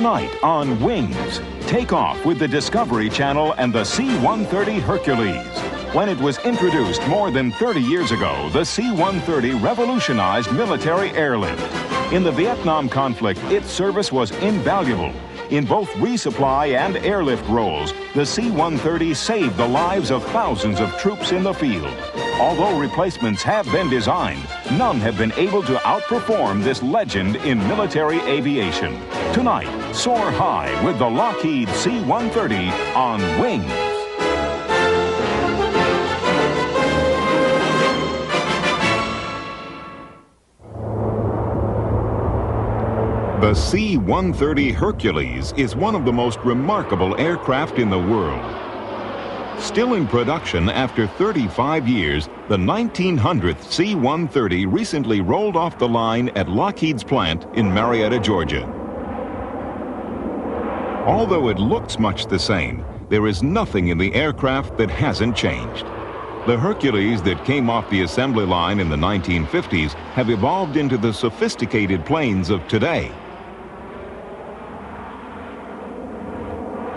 Tonight on Wings, take off with the Discovery Channel and the C-130 Hercules. When it was introduced more than 30 years ago, the C-130 revolutionized military airlift. In the Vietnam conflict, its service was invaluable. In both resupply and airlift roles, the C-130 saved the lives of thousands of troops in the field. Although replacements have been designed, none have been able to outperform this legend in military aviation. Tonight, soar high with the Lockheed C-130 on Wings. The C-130 Hercules is one of the most remarkable aircraft in the world. Still in production after 35 years, the 1900th C-130 recently rolled off the line at Lockheed's plant in Marietta, Georgia. Although it looks much the same, there is nothing in the aircraft that hasn't changed. The Hercules that came off the assembly line in the 1950s have evolved into the sophisticated planes of today.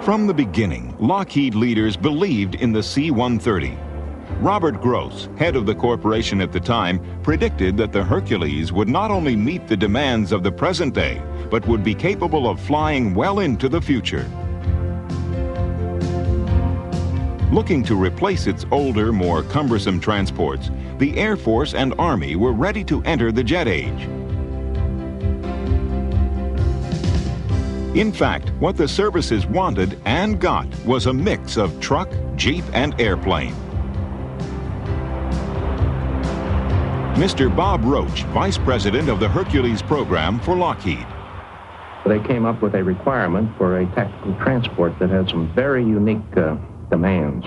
From the beginning, Lockheed leaders believed in the C-130. Robert Gross, head of the corporation at the time, predicted that the Hercules would not only meet the demands of the present day, but would be capable of flying well into the future. Looking to replace its older, more cumbersome transports, the Air Force and Army were ready to enter the jet age. In fact, what the services wanted and got was a mix of truck, jeep, and airplane. Mr. Bob Roach, Vice President of the Hercules program for Lockheed. They came up with a requirement for a tactical transport that had some very unique demands,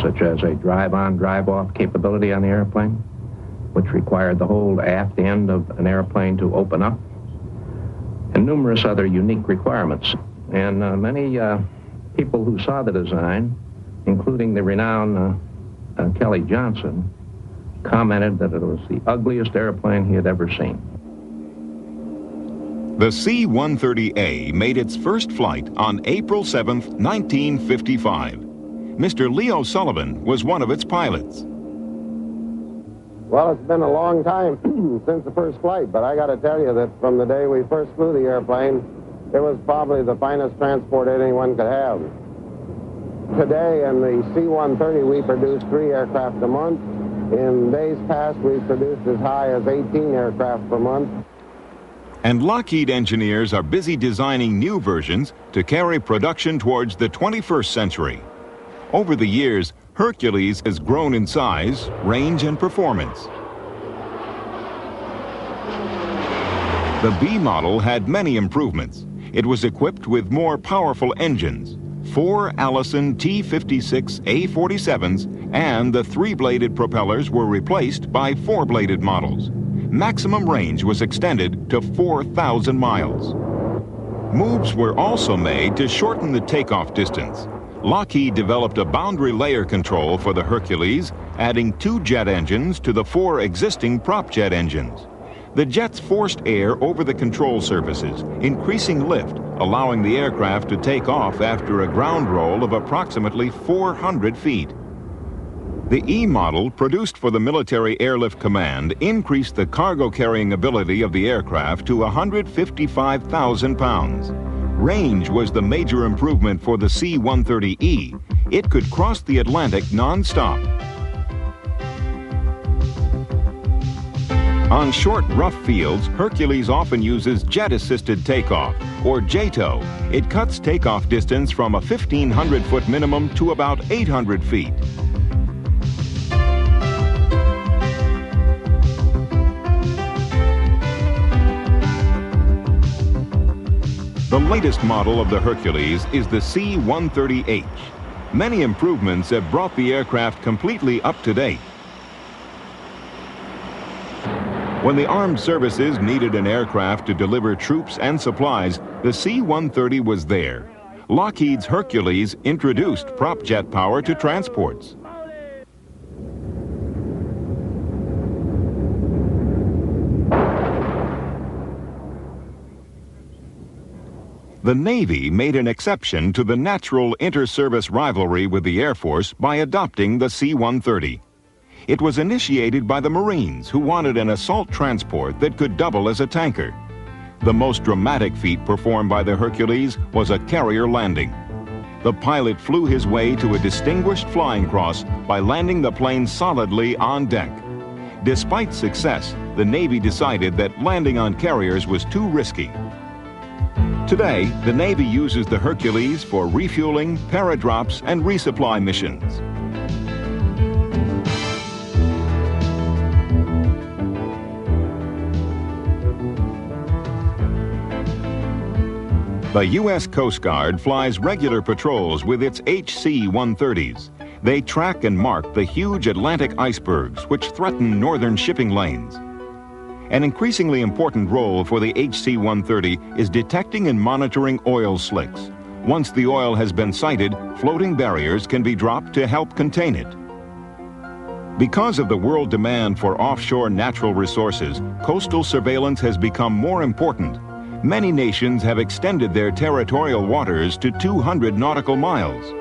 such as a drive-on, drive-off capability on the airplane, which required the whole aft end of an airplane to open up, and numerous other unique requirements. And many people who saw the design, including the renowned Kelly Johnson, commented that it was the ugliest airplane he had ever seen. The C-130A made its first flight on April 7, 1955. Mr. Leo Sullivan was one of its pilots. Well, it's been a long time since the first flight, but I got to tell you that from the day we first flew the airplane, it was probably the finest transport anyone could have. Today in the C-130, we produce 3 aircraft a month. In days past, we've produced as high as 18 aircraft per month. And Lockheed engineers are busy designing new versions to carry production towards the 21st century. Over the years, Hercules has grown in size, range, and performance. The B model had many improvements. It was equipped with more powerful engines, 4 Allison T-56 A-47s, and the 3-bladed propellers were replaced by 4-bladed models. Maximum range was extended to 4,000 miles. Moves were also made to shorten the takeoff distance. Lockheed developed a boundary layer control for the Hercules, adding 2 jet engines to the 4 existing prop jet engines. The jets forced air over the control surfaces, increasing lift, allowing the aircraft to take off after a ground roll of approximately 400 feet. The E model, produced for the Military Airlift Command, increased the cargo-carrying ability of the aircraft to 155,000 pounds. Range was the major improvement for the C-130E. It could cross the Atlantic non-stop. On short, rough fields, Hercules often uses jet-assisted takeoff, or JATO. It cuts takeoff distance from a 1,500-foot minimum to about 800 feet. The latest model of the Hercules is the C-130H. Many improvements have brought the aircraft completely up to date. When the armed services needed an aircraft to deliver troops and supplies, the C-130 was there. Lockheed's Hercules introduced prop jet power to transports. The Navy made an exception to the natural inter-service rivalry with the Air Force by adopting the C-130. It was initiated by the Marines, who wanted an assault transport that could double as a tanker. The most dramatic feat performed by the Hercules was a carrier landing. The pilot flew his way to a distinguished flying cross by landing the plane solidly on deck. Despite success, the Navy decided that landing on carriers was too risky. Today, the Navy uses the Hercules for refueling, paradrops, and resupply missions. The U.S. Coast Guard flies regular patrols with its HC-130s. They track and mark the huge Atlantic icebergs which threaten northern shipping lanes. An increasingly important role for the HC-130 is detecting and monitoring oil slicks. Once the oil has been sighted, floating barriers can be dropped to help contain it. Because of the world demand for offshore natural resources, coastal surveillance has become more important. Many nations have extended their territorial waters to 200 nautical miles.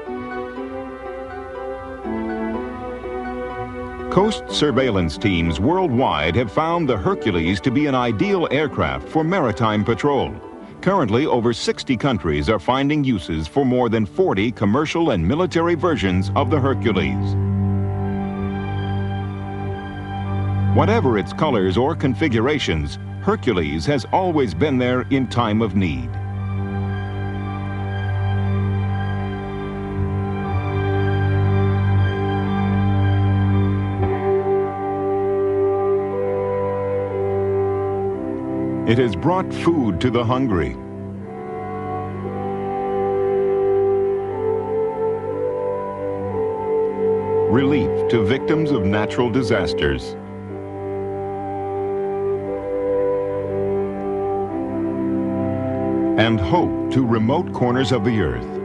Coast surveillance teams worldwide have found the Hercules to be an ideal aircraft for maritime patrol. Currently, over 60 countries are finding uses for more than 40 commercial and military versions of the Hercules. Whatever its colors or configurations, Hercules has always been there in time of need. It has brought food to the hungry, relief to victims of natural disasters, and hope to remote corners of the earth.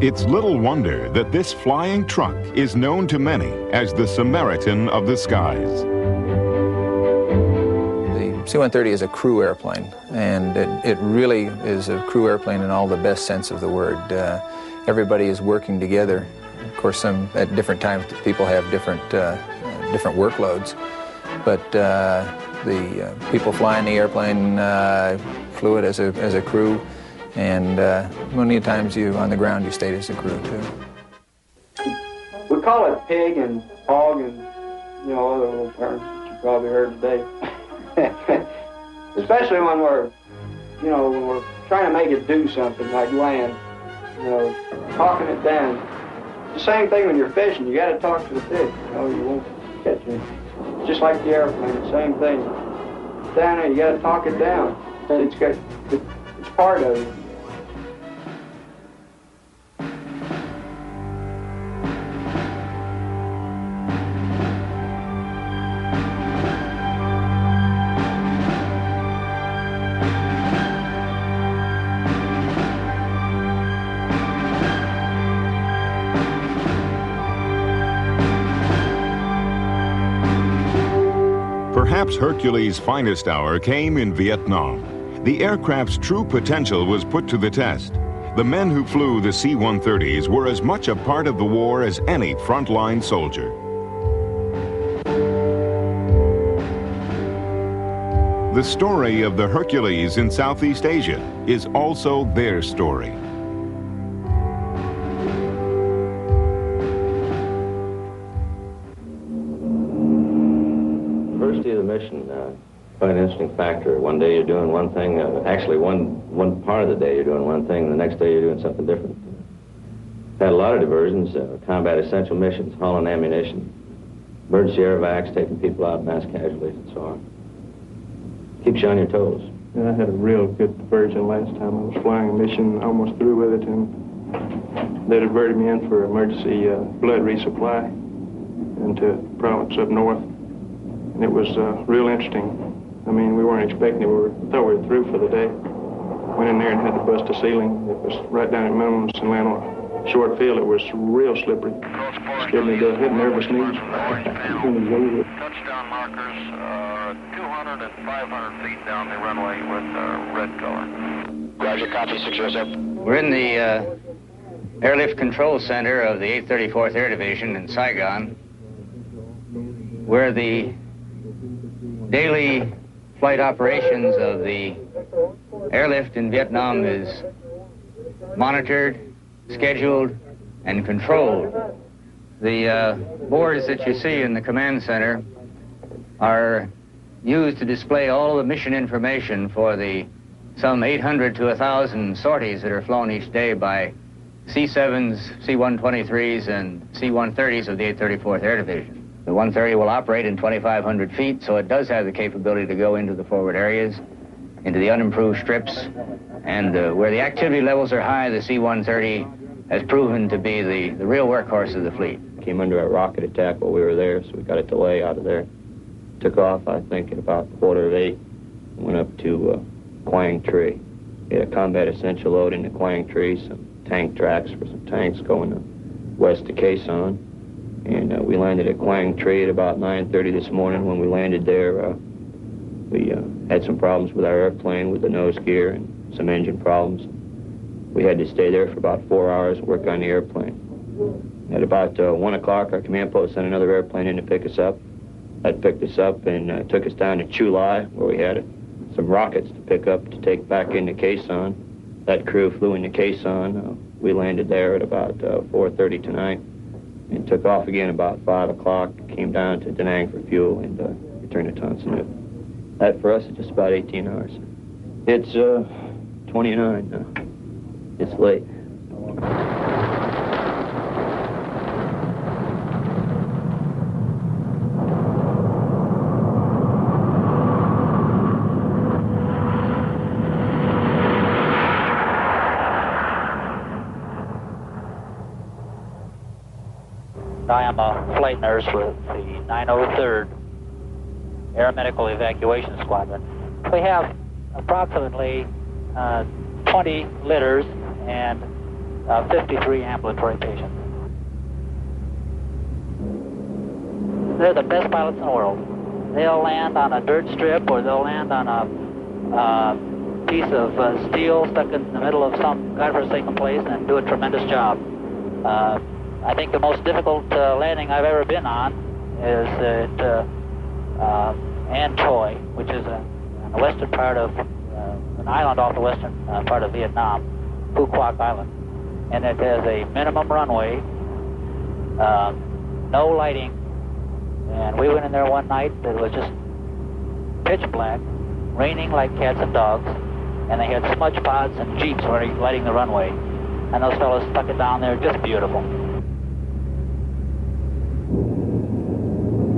It's little wonder that this flying truck is known to many as the Samaritan of the skies. The C-130 is a crew airplane, and it really is a crew airplane in all the best sense of the word. Everybody is working together. Of course, at different times people have different workloads, but the people flying the airplane flew it as a crew. And many times on the ground you stayed as a crew too. We call it pig and hog and, other little terms that you probably heard today. Especially when we're trying to make it do something like land, talking it down. It's the same thing when you're fishing. You got to talk to the fish, you won't catch it. Just like the airplane, the same thing. Down there, you got to talk it down. It's part of it. Perhaps Hercules' finest hour came in Vietnam. The aircraft's true potential was put to the test. The men who flew the C-130s were as much a part of the war as any frontline soldier. The story of the Hercules in Southeast Asia is also their story. Mission, quite an interesting factor. One day you're doing one thing, actually one part of the day you're doing one thing, the next day you're doing something different. Had a lot of diversions, combat essential missions, hauling ammunition, emergency air vacs, taking people out, mass casualties, and so on. Keeps you on your toes. And I had a real good diversion last time. I was flying a mission, almost through with it, and they diverted me in for emergency blood resupply into a province up north. And it was real interesting. I mean, we weren't expecting it. We thought we were through for the day. Went in there and had to bust a ceiling. It was right down at minimums and land on a short field. It was real slippery. Scared me to hit a nervous knee. Touchdown markers are 200 and 500 feet down the runway with red color. Roger, copy, 607. We're in the Airlift Control Center of the 834th Air Division in Saigon, where the daily flight operations of the airlift in Vietnam is monitored, scheduled, and controlled. The boards that you see in the command center are used to display all the mission information for the some 800 to 1,000 sorties that are flown each day by C-7s, C-123s, and C-130s of the 834th Air Division. The 130 will operate in 2,500 feet, so it does have the capability to go into the forward areas, into the unimproved strips, and where the activity levels are high, the C-130 has proven to be the real workhorse of the fleet. Came under a rocket attack while we were there, so we got a delay out of there. Took off, I think, at about 7:45. Went up to Quang Tri. We had a combat essential load into Quang Tri, some tank tracks for some tanks going west to Quai Son. And we landed at Quang Tri at about 9:30 this morning. When we landed there, we had some problems with our airplane with the nose gear and some engine problems. We had to stay there for about 4 hours and work on the airplane. At about 1 o'clock, our command post sent another airplane in to pick us up. That picked us up and took us down to Chu Lai, where we had some rockets to pick up to take back into Quai Son. That crew flew into Quai Son. We landed there at about 4:30 tonight and took off again about 5 o'clock, came down to Da Nang for fuel, and returned to Tan Son Nhut. That for us is just about 18 hours. It's 29 now. It's late. I am a flight nurse with the 903rd Air Medical Evacuation Squadron. We have approximately 20 litters and 53 ambulatory patients. They're the best pilots in the world. They'll land on a dirt strip, or they'll land on a piece of steel stuck in the middle of some godforsaken place and do a tremendous job. I think the most difficult landing I've ever been on is at An Toi, which is on the western part of an island off the western part of Vietnam, Phu Quoc Island. And it has a minimum runway, no lighting. And we went in there one night, it was just pitch black, raining like cats and dogs, and they had smudge pods and jeeps lighting the runway. And those fellows stuck it down there, just beautiful.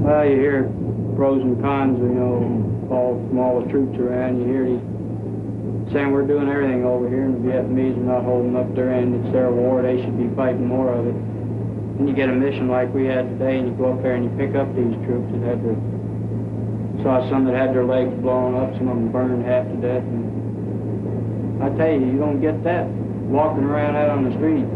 Well, you hear pros and cons, you know, all from all the troops around. You hear these saying we're doing everything over here, and the Vietnamese are not holding up their end. It's their war. They should be fighting more of it. And you get a mission like we had today, and you go up there and you pick up these troops that had saw some that had their legs blown up, some of them burned half to death. And I tell you, you don't get that walking around out on the street.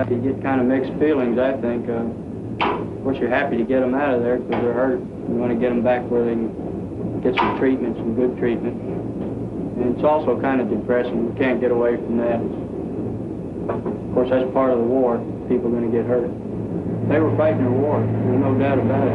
You get kind of mixed feelings, I think. Of course, you're happy to get them out of there because they're hurt. You want to get them back where they can get some treatment, some good treatment. And it's also kind of depressing. You can't get away from that. Of course, that's part of the war. People are going to get hurt. They were fighting a war. There's no doubt about it.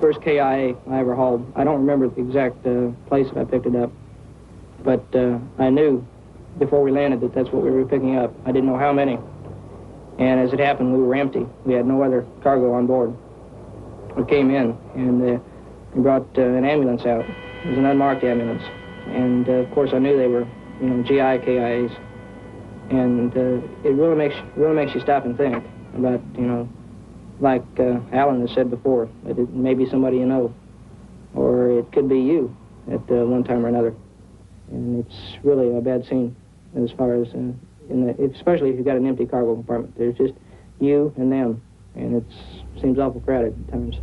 First KIA I ever hauled. I don't remember the exact place that I picked it up, but I knew before we landed that that's what we were picking up. I didn't know how many. And as it happened, we were empty. We had no other cargo on board. We came in, and they brought an ambulance out. It was an unmarked ambulance. And, of course, I knew they were, GI KIAs. And it really makes you stop and think about, like Alan has said before, that it may be somebody you know, or it could be you at one time or another. And it's really a bad scene as far as, especially if you've got an empty cargo compartment. There's just you and them, and it seems awful crowded at times.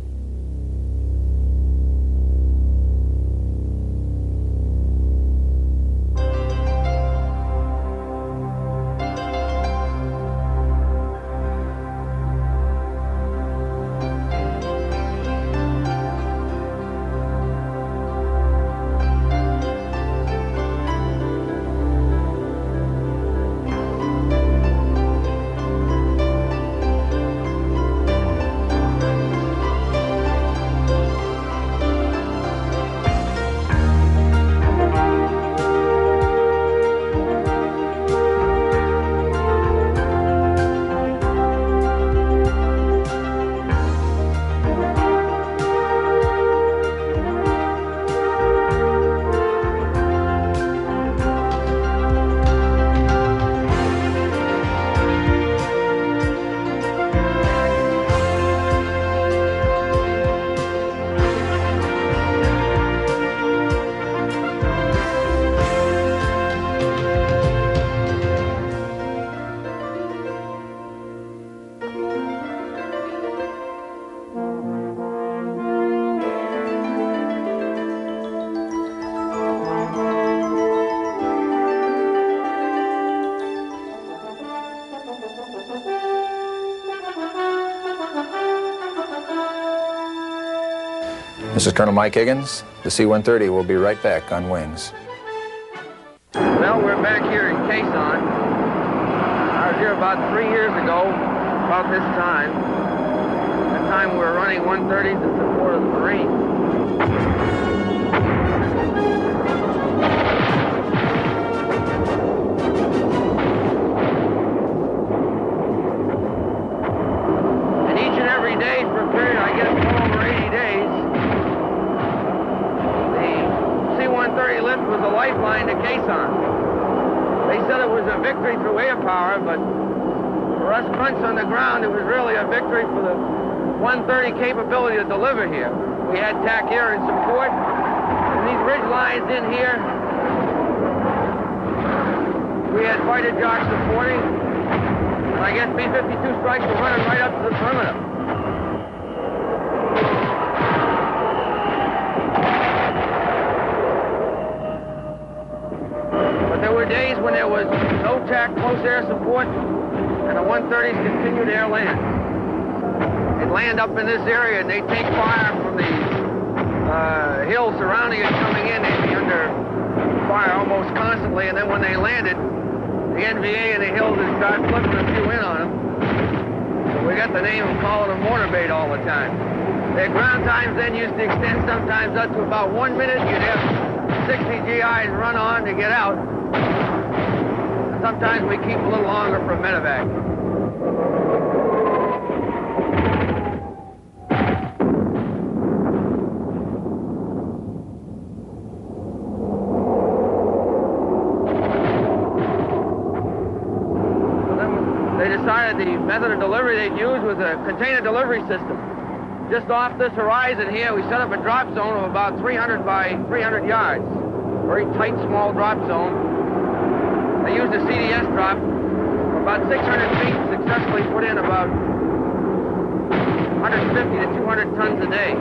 This is Colonel Mike Higgins. The C-130 will be right back on wings. Well, we're back here in Quezon. I was here about 3 years ago, about this time. At the time we were running 130s in support of the Marines. And each and every day for a period, I guess, well over 80 days, C-130 lift was a lifeline to Quezon. They said it was a victory through air power, but for us grunts on the ground, it was really a victory for the 130 capability to deliver here. We had TAC air in support, and these ridge lines in here, we had fighter jocks supporting, and I guess B-52 strikes were running right up to the perimeter. There were days when there was no TAC close air support, and the 130s continued air land. They'd land up in this area, and they'd take fire from the hills surrounding it coming in. They'd be under fire almost constantly, and then when they landed, the NVA and the hills would start flipping a few in on them. So we got the name of calling them mortar bait all the time. Their ground times then used to extend sometimes up to about 1 minute. You'd have 60 GIs run on to get out. Sometimes we keep a little longer for a medevac. So then they decided the method of delivery they'd use was a container delivery system. Just off this horizon here, we set up a drop zone of about 300 by 300 yards. Very tight, small drop zone. They used a CDS drop for about 600 feet, successfully put in about 150 to 200 tons a day.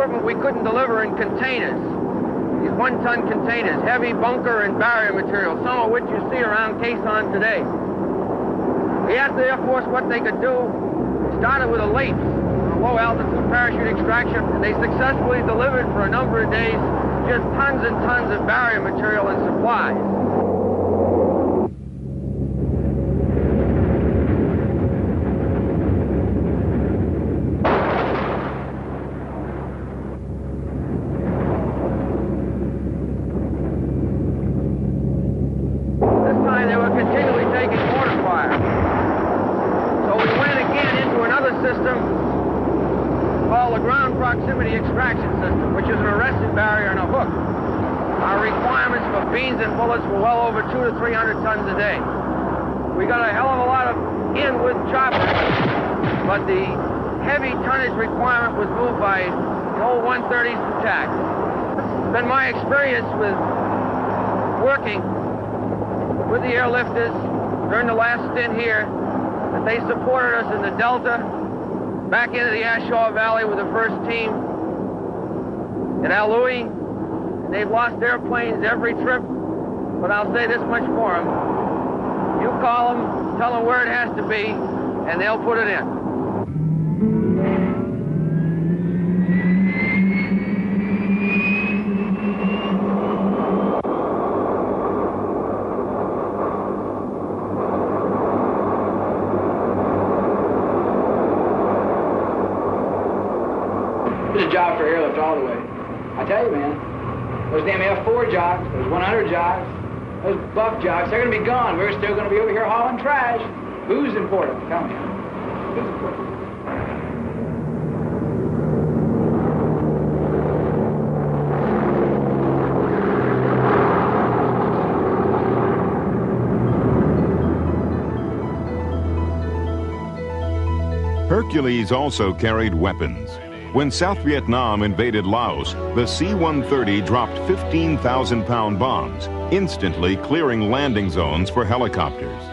equipment we couldn't deliver in containers. These one-ton containers, heavy bunker and barrier material, some of which you see around Quezon today. We asked the Air Force what they could do. They started with a LAPE, a low-altitude parachute extraction, and they successfully delivered for a number of days just tons and tons of barrier material and supplies. Proximity extraction system, which is an arrested barrier and a hook. Our requirements for beans and bullets were well over 200 to 300 tons a day. We got a hell of a lot of in with choppers, but the heavy tonnage requirement was moved by the old 130s to TAC. It's been my experience with working with the airlifters during the last stint here that they supported us in the Delta, back into the Ashaw Valley with the first team in Al Louis. And they've lost airplanes every trip, but I'll say this much for them. You call them, tell them where it has to be, and they'll put it in. It's a job for airlift all the way. I tell you, man, those damn F4 jocks, those 100 jocks, those buff jocks, they're going to be gone. We're still going to be over here hauling trash. Who's important? Tell me. Who's important? Hercules also carried weapons. When South Vietnam invaded Laos, the C-130 dropped 15,000-pound bombs, instantly clearing landing zones for helicopters.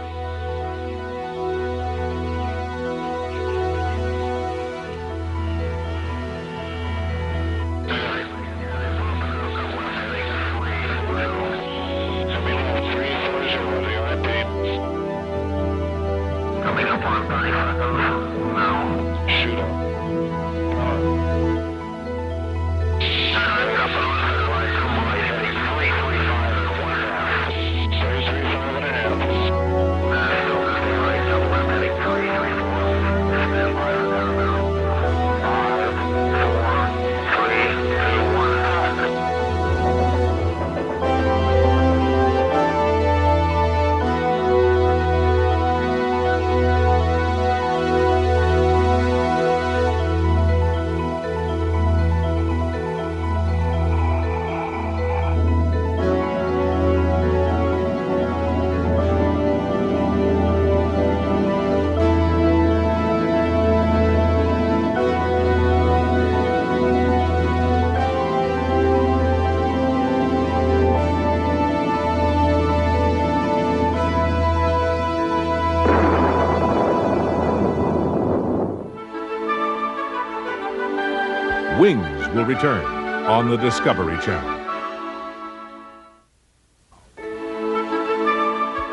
Wings will return on the Discovery Channel.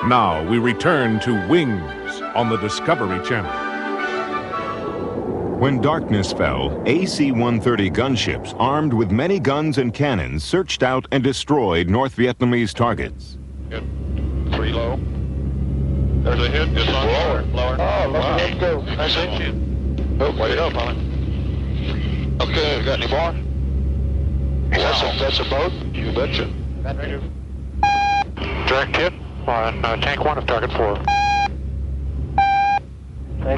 Now we return to Wings on the Discovery Channel. When darkness fell, AC-130 gunships armed with many guns and cannons searched out and destroyed North Vietnamese targets. Hit 3 low. There's a hit. It's on lower. Lower. Oh, wow. Let's go. That's it. Oh, way up on it. Okay, got any more? Wow. That's a boat? You betcha. Direct hit on tank 1 of target 4. Okay.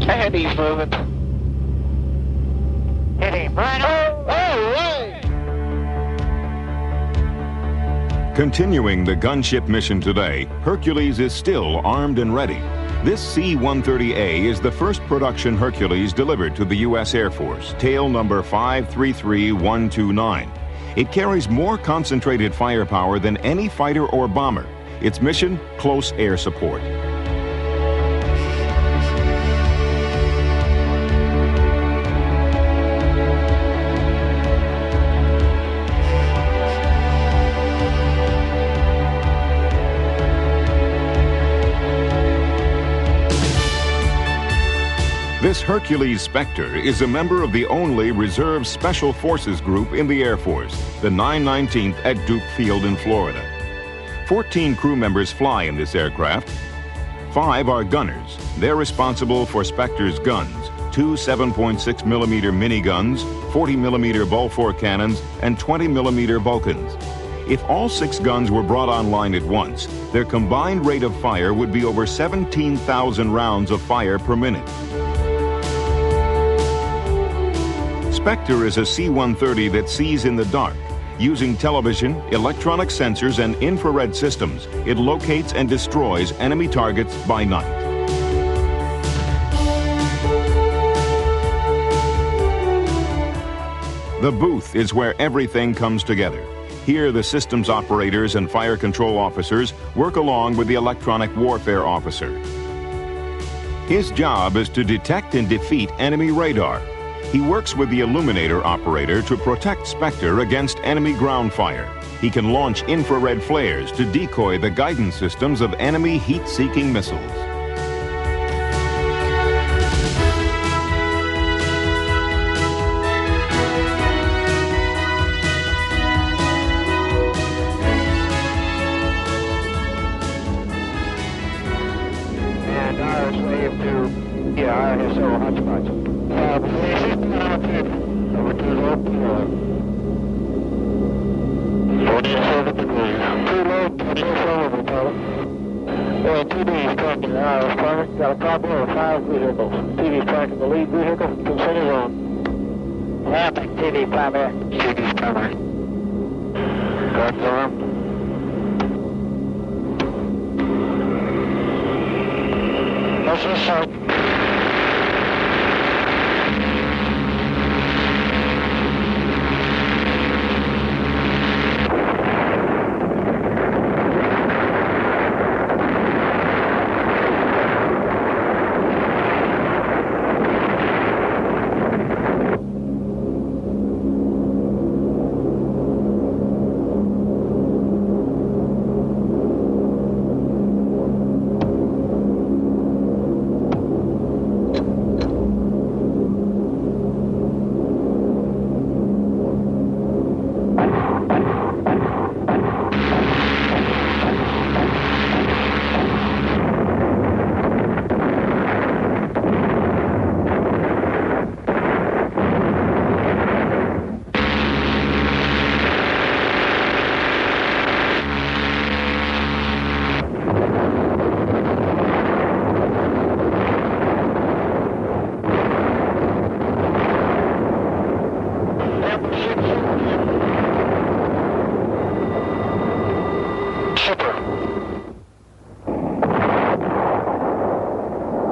And he's moving. Hit him right on. Oh, right! Continuing the gunship mission today, Hercules is still armed and ready. This C-130A is the first production Hercules delivered to the U.S. Air Force, tail number 533129. It carries more concentrated firepower than any fighter or bomber. Its mission, close air support. This Hercules Spectre is a member of the only reserve special forces group in the Air Force, the 919th at Duke Field in Florida. 14 crew members fly in this aircraft. 5 are gunners. They're responsible for Spectre's guns, 2 7.6 millimeter miniguns, 40 millimeter Ball-4 cannons, and 20 millimeter Vulcans. If all 6 guns were brought online at once, their combined rate of fire would be over 17,000 rounds of fire per minute. Spectre is a C-130 that sees in the dark. Using television, electronic sensors, and infrared systems, it locates and destroys enemy targets by night. The booth is where everything comes together. Here, the systems operators and fire control officers work along with the electronic warfare officer. His job is to detect and defeat enemy radar. He works with the illuminator operator to protect Spectre against enemy ground fire. He can launch infrared flares to decoy the guidance systems of enemy heat-seeking missiles. And RSA to, ISO hotspots. Over to low 47 degrees. Too low, 28 over, pilot. 2D's tracking the IRS target. Got a combo of 5 vehicles. 2D's tracking the lead vehicle. Consent is on. Landing, TD primary. TD's primary. Guards armed. What's this side?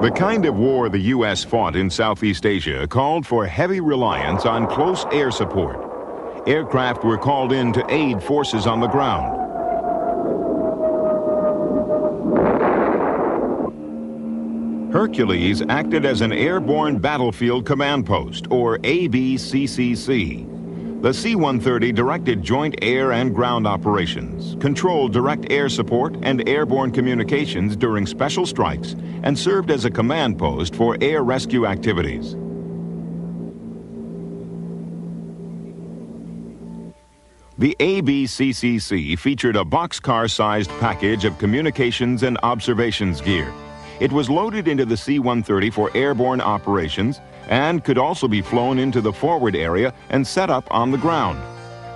The kind of war the U.S. fought in Southeast Asia called for heavy reliance on close air support. Aircraft were called in to aid forces on the ground. Hercules acted as an airborne battlefield command post, or ABCCC. The C-130 directed joint air and ground operations, controlled direct air support and airborne communications during special strikes, and served as a command post for air rescue activities. The ABCCC featured a boxcar-sized package of communications and observations gear. It was loaded into the C-130 for airborne operations and could also be flown into the forward area and set up on the ground.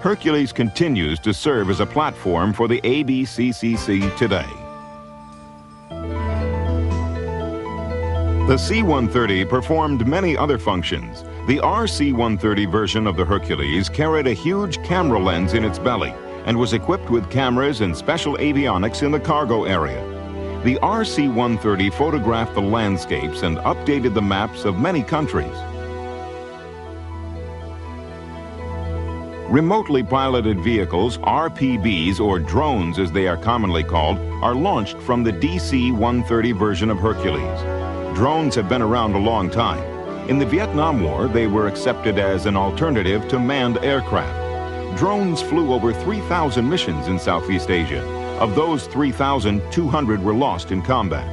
Hercules continues to serve as a platform for the ABCCC today. The C-130 performed many other functions. The RC-130 version of the Hercules carried a huge camera lens in its belly and was equipped with cameras and special avionics in the cargo area. The RC-130 photographed the landscapes and updated the maps of many countries. Remotely piloted vehicles, RPVs, or drones as they are commonly called, are launched from the DC-130 version of Hercules. Drones have been around a long time. In the Vietnam War, they were accepted as an alternative to manned aircraft. Drones flew over 3,000 missions in Southeast Asia. Of those 3,000, 200 were lost in combat,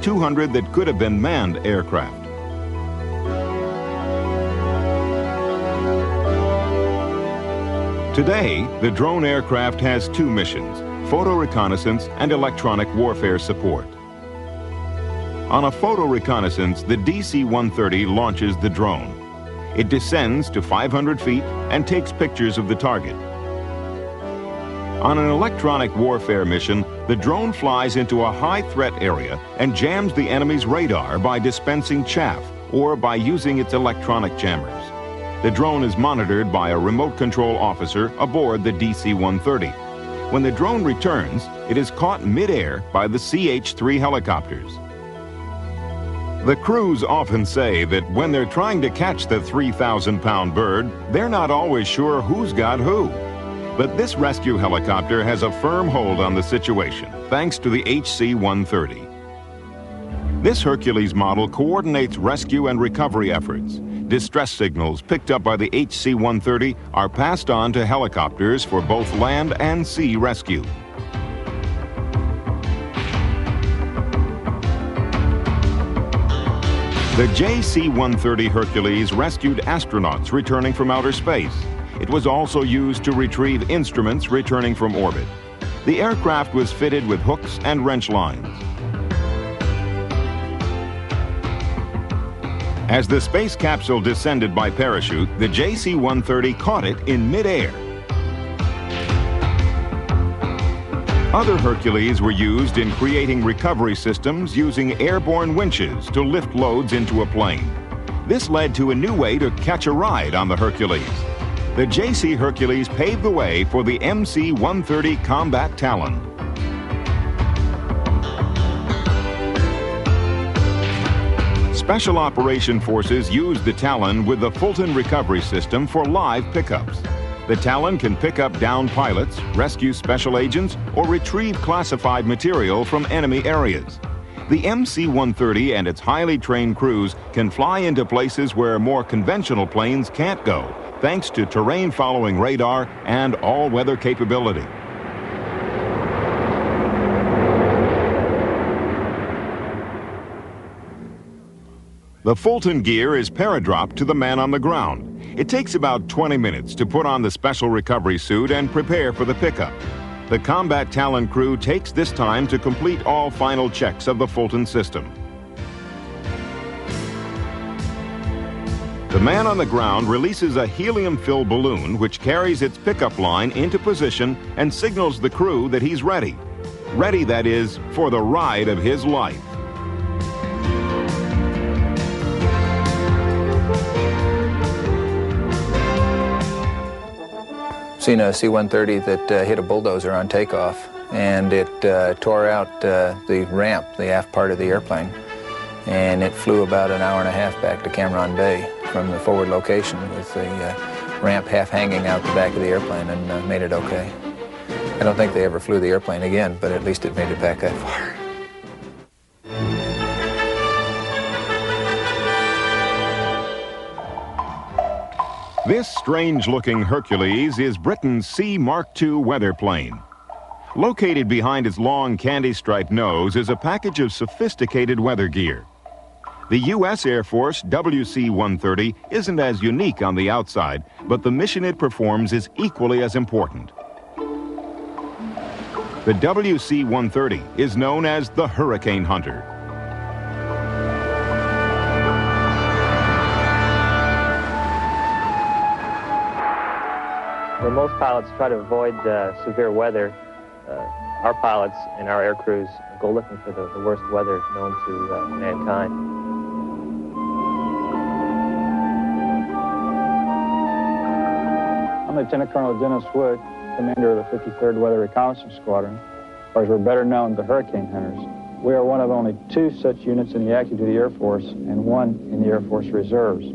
200 that could have been manned aircraft. Today, the drone aircraft has two missions: photo reconnaissance and electronic warfare support. On a photo reconnaissance, the DC-130 launches the drone. It descends to 500 feet and takes pictures of the target. On an electronic warfare mission, the drone flies into a high-threat area and jams the enemy's radar by dispensing chaff or by using its electronic jammers. The drone is monitored by a remote control officer aboard the DC-130. When the drone returns, it is caught mid-air by the CH-3 helicopters. The crews often say that when they're trying to catch the 3,000-pound bird, they're not always sure who's got who. But this rescue helicopter has a firm hold on the situation, thanks to the HC-130. This Hercules model coordinates rescue and recovery efforts. Distress signals picked up by the HC-130 are passed on to helicopters for both land and sea rescue. The JC-130 Hercules rescued astronauts returning from outer space. It was also used to retrieve instruments returning from orbit. The aircraft was fitted with hooks and wrench lines. As the space capsule descended by parachute, the JC-130 caught it in mid-air. Other Hercules were used in creating recovery systems using airborne winches to lift loads into a plane. This led to a new way to catch a ride on the Hercules. The JC Hercules paved the way for the MC-130 Combat Talon. Special Operation Forces used the Talon with the Fulton Recovery System for live pickups. The Talon can pick up downed pilots, rescue special agents, or retrieve classified material from enemy areas. The MC-130 and its highly trained crews can fly into places where more conventional planes can't go, thanks to terrain-following radar and all-weather capability. The Fulton gear is paradropped to the man on the ground. It takes about 20 minutes to put on the special recovery suit and prepare for the pickup. The Combat Talon crew takes this time to complete all final checks of the Fulton system. The man on the ground releases a helium-filled balloon which carries its pickup line into position and signals the crew that he's ready. Ready, that is, for the ride of his life. Seen a C-130 that hit a bulldozer on takeoff, and it tore out the ramp, the aft part of the airplane, and it flew about an hour and a half back to Cameron Bay from the forward location with the ramp half hanging out the back of the airplane, and made it okay. I don't think they ever flew the airplane again, but at least it made it back that far. This strange-looking Hercules is Britain's C Mark II weather plane. Located behind its long candy-striped nose is a package of sophisticated weather gear. The U.S. Air Force WC-130 isn't as unique on the outside, but the mission it performs is equally as important. The WC-130 is known as the Hurricane Hunter. Where most pilots try to avoid severe weather, our pilots and our air crews go looking for the worst weather known to mankind. I'm Lieutenant Colonel Dennis Wood, commander of the 53rd Weather Reconnaissance Squadron, or as we're better known, the Hurricane Hunters. We are one of only 2 such units in the active duty Air Force and 1 in the Air Force Reserves.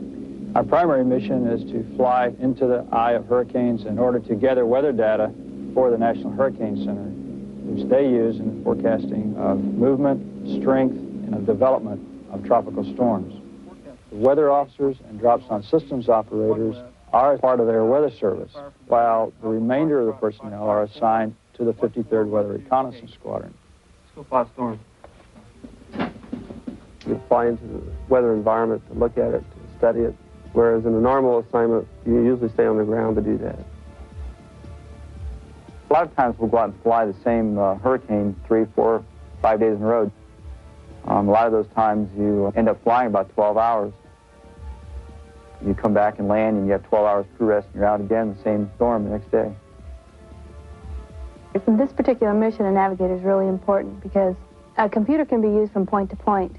Our primary mission is to fly into the eye of hurricanes in order to gather weather data for the National Hurricane Center, which they use in the forecasting of movement, strength, and the development of tropical storms. The weather officers and drop-zone systems operators are part of their weather service, while the remainder of the personnel are assigned to the 53rd Weather Reconnaissance Squadron. Let's go plot storm. You fly into the weather environment to look at it, to study it, whereas in a normal assignment, you usually stay on the ground to do that. A lot of times we'll go out and fly the same hurricane 3, 4, 5 days in a row. A lot of those times you end up flying about 12 hours. You come back and land and you have 12 hours crew rest and you're out again, the same storm the next day. In this particular mission, a navigator is really important because a computer can be used from point to point,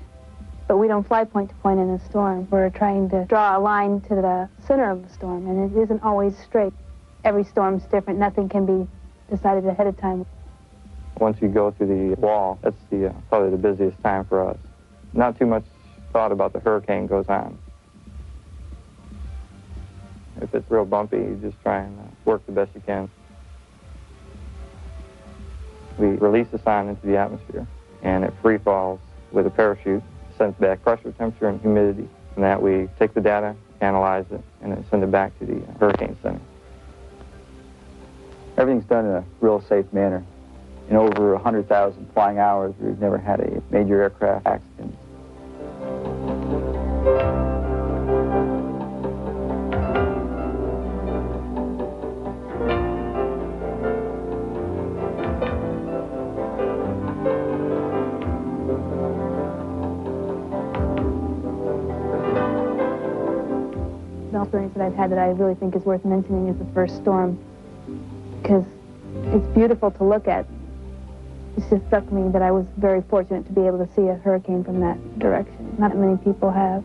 but we don't fly point to point in a storm. We're trying to draw a line to the center of the storm, and it isn't always straight. Every storm's different. Nothing can be decided ahead of time. Once you go through the wall, that's probably the busiest time for us. Not too much thought about the hurricane goes on. If it's real bumpy, you just try and work the best you can. We release the sound into the atmosphere, and it free falls with a parachute, sends back pressure, temperature, and humidity. From that, we take the data, analyze it, and then send it back to the hurricane center. Everything's done in a real safe manner. In over 100,000 flying hours, we've never had a major aircraft accident. The experience that I've had that I really think is worth mentioning is the first storm, because it's beautiful to look at. It just struck me that I was very fortunate to be able to see a hurricane from that direction. Not many people have.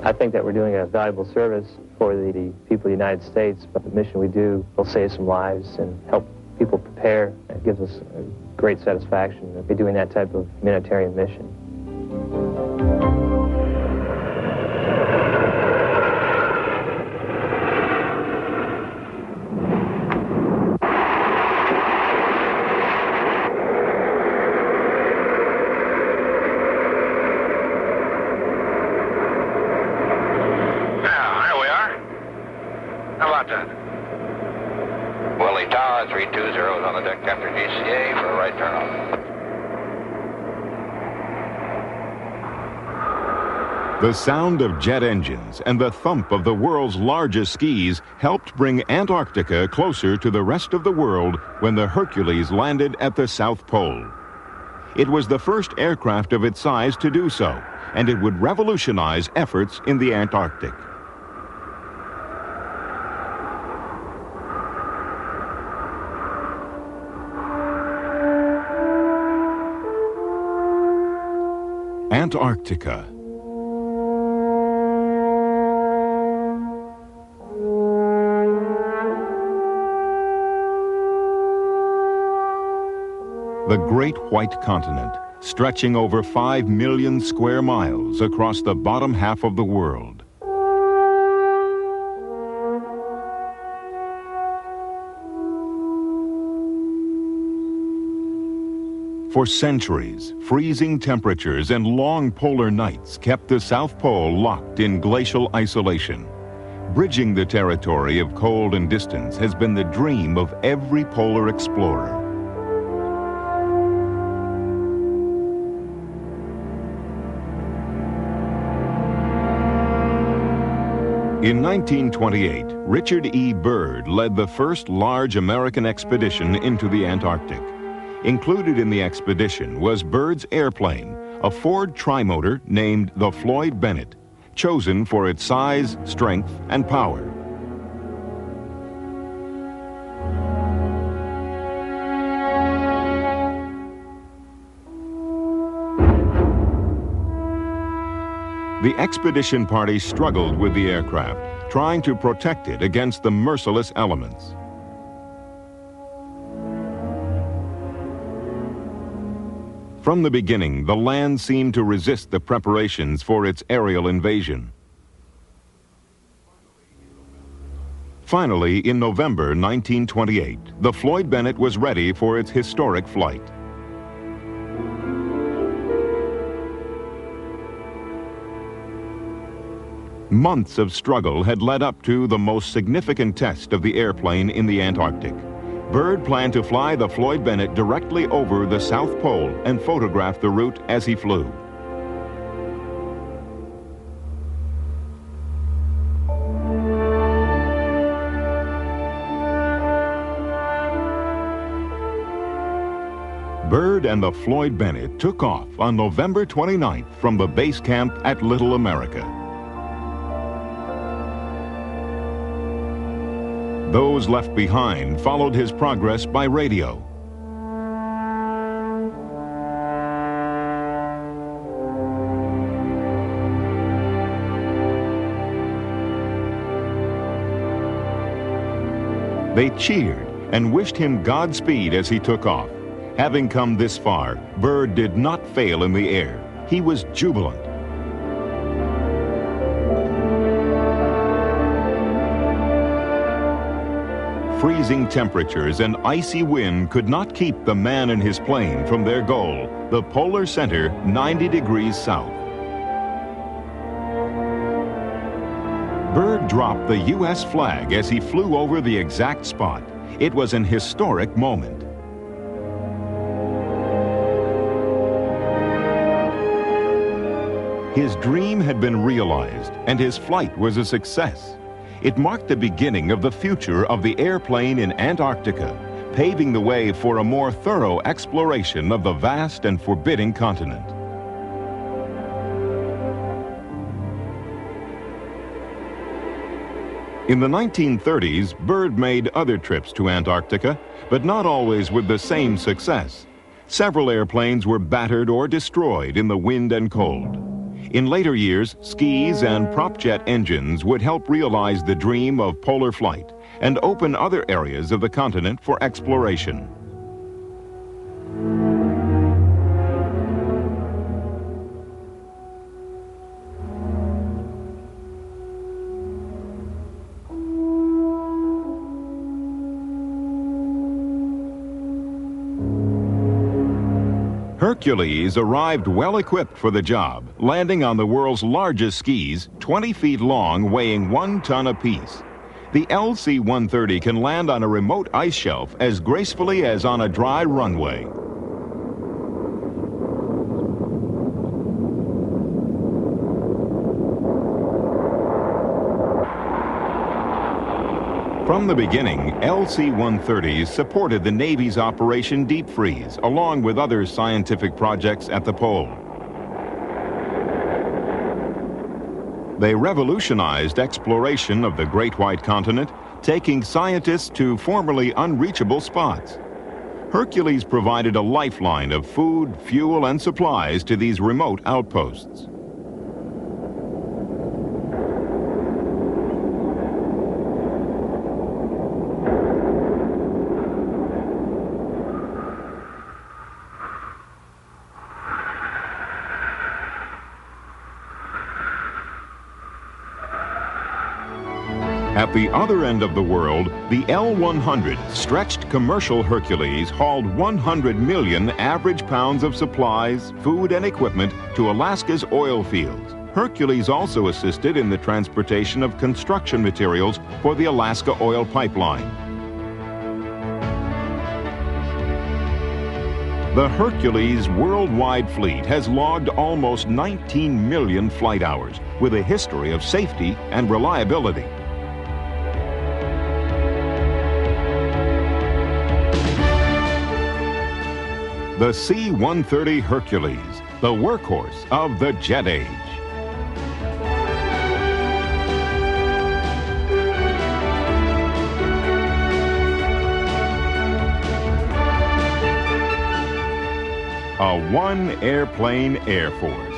I think that we're doing a valuable service for the people of the United States, but the mission we do will save some lives and help people prepare. It gives us a great satisfaction to be doing that type of humanitarian mission. Willie Tower, 320 on the deck after GCA for a right turnoff. The sound of jet engines and the thump of the world's largest skis helped bring Antarctica closer to the rest of the world when the Hercules landed at the South Pole. It was the first aircraft of its size to do so, and it would revolutionize efforts in the Antarctic. Antarctica. The Great White Continent, stretching over 5 million square miles across the bottom half of the world. For centuries, freezing temperatures and long polar nights kept the South Pole locked in glacial isolation. Bridging the territory of cold and distance has been the dream of every polar explorer. In 1928, Richard E. Byrd led the first large American expedition into the Antarctic. Included in the expedition was Byrd's airplane, a Ford trimotor named the Floyd Bennett, chosen for its size, strength, and power. The expedition party struggled with the aircraft, trying to protect it against the merciless elements. From the beginning, the land seemed to resist the preparations for its aerial invasion. Finally, in November 1928, the Floyd Bennett was ready for its historic flight. Months of struggle had led up to the most significant test of the airplane in the Antarctic. Byrd planned to fly the Floyd Bennett directly over the South Pole and photograph the route as he flew. Byrd and the Floyd Bennett took off on November 29th from the base camp at Little America. Those left behind followed his progress by radio. They cheered and wished him Godspeed as he took off. Having come this far, Byrd did not fail in the air. He was jubilant. Freezing temperatures and icy wind could not keep the man and his plane from their goal, the polar center 90 degrees south. Byrd dropped the U.S. flag as he flew over the exact spot. It was an historic moment. His dream had been realized, and his flight was a success. It marked the beginning of the future of the airplane in Antarctica, paving the way for a more thorough exploration of the vast and forbidding continent. In the 1930s, Byrd made other trips to Antarctica, but not always with the same success. Several airplanes were battered or destroyed in the wind and cold. In later years, skis and prop jet engines would help realize the dream of polar flight and open other areas of the continent for exploration. Hercules arrived well equipped for the job, landing on the world's largest skis, 20 feet long, weighing 1 ton apiece. The LC-130 can land on a remote ice shelf as gracefully as on a dry runway. From the beginning, LC-130s supported the Navy's Operation Deep Freeze, along with other scientific projects at the pole. They revolutionized exploration of the Great White Continent, taking scientists to formerly unreachable spots. Hercules provided a lifeline of food, fuel, and supplies to these remote outposts. At the other end of the world, the L-100 stretched commercial Hercules hauled 100 million average pounds of supplies, food, and equipment to Alaska's oil fields. Hercules also assisted in the transportation of construction materials for the Alaska oil pipeline. The Hercules worldwide fleet has logged almost 19 million flight hours with a history of safety and reliability. The C-130 Hercules, the workhorse of the jet age. A one-airplane Air Force.